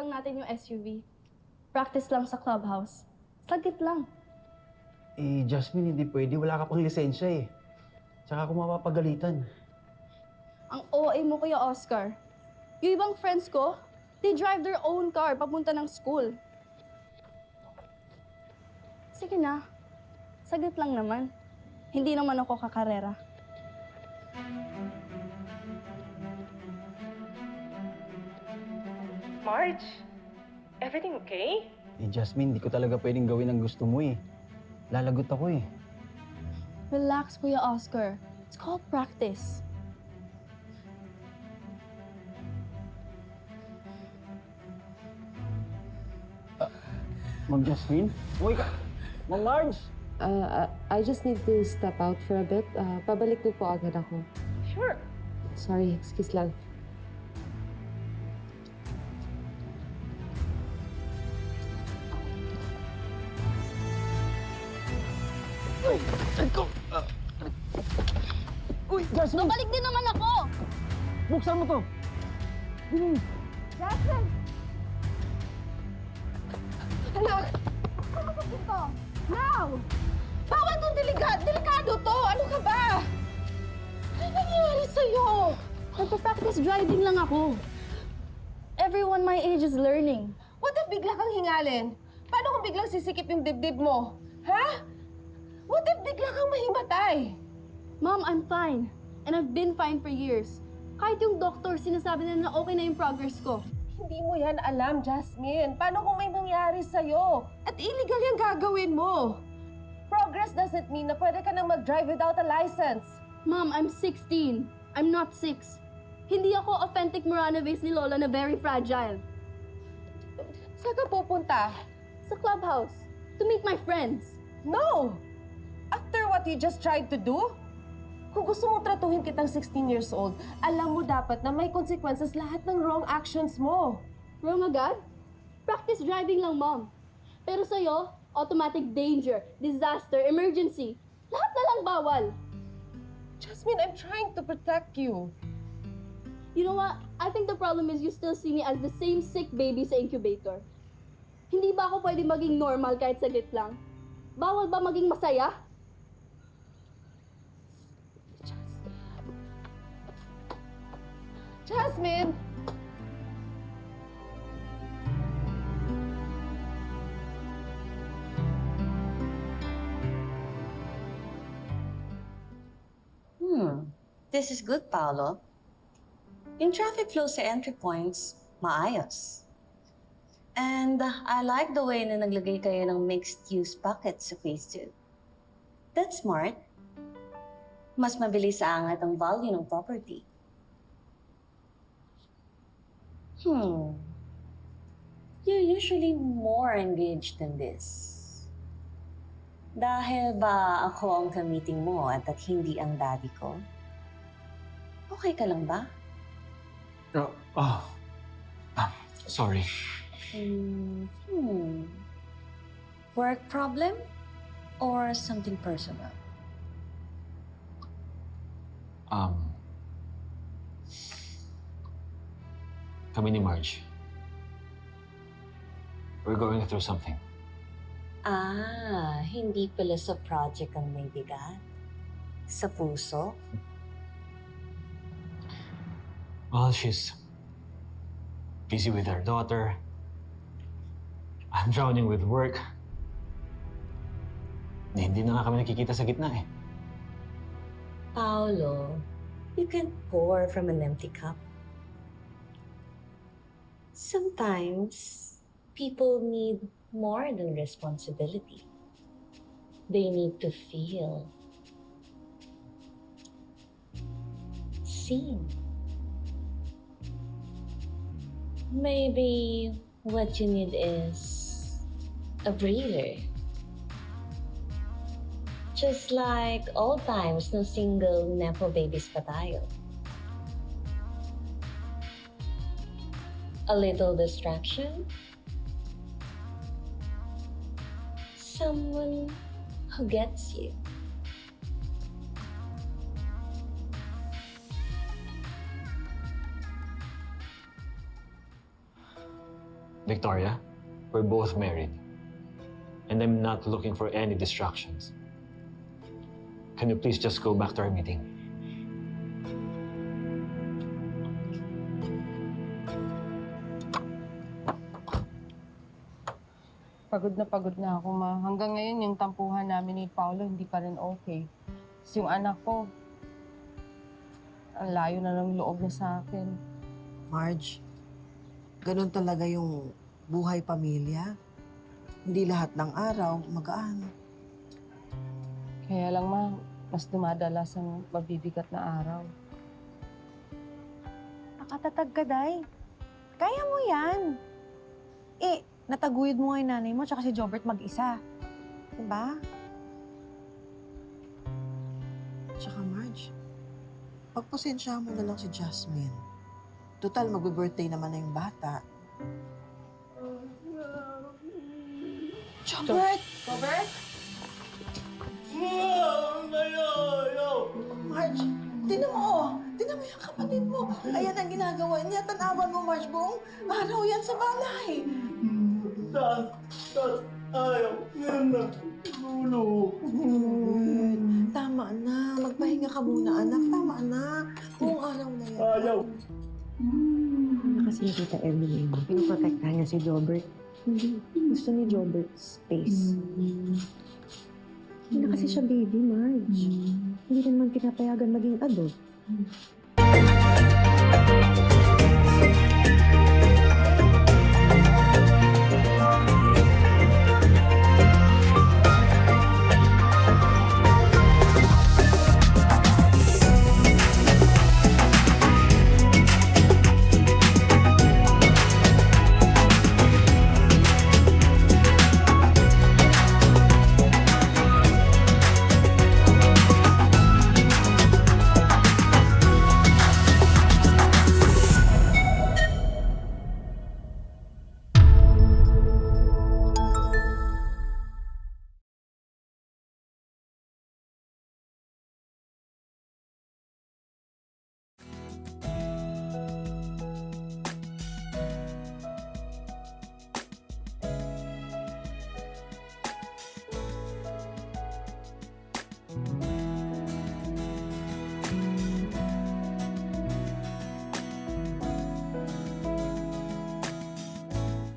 lang natin yung SUV. Practice lang sa clubhouse. Saglit lang. Eh, Jasmine, hindi pwede. Wala ka pang lisensya eh. Tsaka ako mapapagalitan. Ang OA mo, Kuya Oscar. Yung ibang friends ko, they drive their own car papunta ng school. Sige na. Saglit lang naman. Hindi naman ako kakarera. Marge, everything okay? Eh, Jasmine, hindi ko talaga pwedeng gawin ang gusto mo eh. Lalagot ako eh. Relax, Kuya Oscar. It's called practice. Ma'am Jasmine? Uy ka! Ma'am Marge! I just need to step out for a bit. Pabalik na po agad ako. Sure. Sorry, excuse lang. Uy! Saan ko? Uy, Jasmine! Balik din naman ako! Buksan mo to! Bilis! Jackson! Anak! Ano ba ito? Now! Bawal itong delikado to! Ano ka ba? Ano nangyari sa'yo? Nagpa-practice driving lang ako. Everyone my age is learning. What if bigla kang hingalin? Paano kung biglang sisikip yung dibdib mo? Ha? What if bigla kang mahimatay? Mom, I'm fine. And I've been fine for years. Kahit yung doctor, sinasabi nila na okay na yung progress ko. Hindi mo yan alam, Jasmine. Paano kung may mangyari sa'yo? At illegal yung gagawin mo. Progress doesn't mean na pwede ka nang mag-drive without a license. Mom, I'm 16. I'm not 6. Hindi ako authentic Moranoves ni Lola na very fragile. Saan ka pupunta? Sa clubhouse. To meet my friends. No! After what you just tried to do? Kung gusto mong tratuhin kitang 16 years old, alam mo dapat na may consequences lahat ng wrong actions mo. Wrong agad? Practice driving lang, Mom. Pero sa'yo, automatic danger, disaster, emergency. Lahat na lang bawal. Jasmine, I'm trying to protect you. You know what? I think the problem is you still see me as the same sick baby sa incubator. Hindi ba ako pwede maging normal kahit saglit lang? Bawal ba maging masaya? Jasmine! This is good, Paolo. Yung traffic flow sa entry points, maayos. And I like the way na naglagay kayo ng mixed-use buckets sa phase 2. That's smart. Mas mabilis sa angat ang value ng property. You're usually more engaged than this. Dahil ba ako ang kamiting mo at hindi ang daddy ko? Okay ka lang ba? Sorry. Work problem? Or something personal? Kami ni Marge. We're going through something. Hindi pala sa project ang may bigat. Sa puso? Well, she's busy with her daughter. I'm drowning with work. Hindi na nga kami nakikita sa gitna eh. Paolo, you can't pour from an empty cup. Sometimes, people need more than responsibility. They need to feel seen. Maybe what you need is a breather. Just like old times, no single nepo babies pa tayo. A little distraction. Someone who gets you. Victoria, we're both married. And I'm not looking for any distractions. Can you please just go back to our meeting? Pagod na ako, ma. Hanggang ngayon, yung tampuhan namin ni Paolo, hindi pa rin okay. Tapos yung anak ko, ang layo na ng loob niya sa akin. Marge, ganun talaga yung buhay pamilya. Hindi lahat ng araw magaan. Kaya lang, ma, mas dumadalas ang mabibigat na araw. Nakatatag ka, Day. Kaya mo yan. Eh, nataguyod mo nga yung nanay mo tsaka si Jobert mag-isa. Diba? Tsaka Marge, pagpasensyahan mo na lang si Jasmine. Total, magbe-birthday naman na yung bata. Jobert! Marge, tinan mo! Tinan mo yung kapatid mo! Ayan ang ginagawa niya. Tanawan mo, Marge, buong araw yan sa balay. Robert, tama na. Magpahinga ka muna, anak. Tama na. Buong araw na yan. Kasi ni Tita Emily, pinoprotektahan niya si Jobert. Hindi. Gusto ni Jobert space. Hindi na kasi siya baby, Marge. Hindi naman pinapayagan maging adult.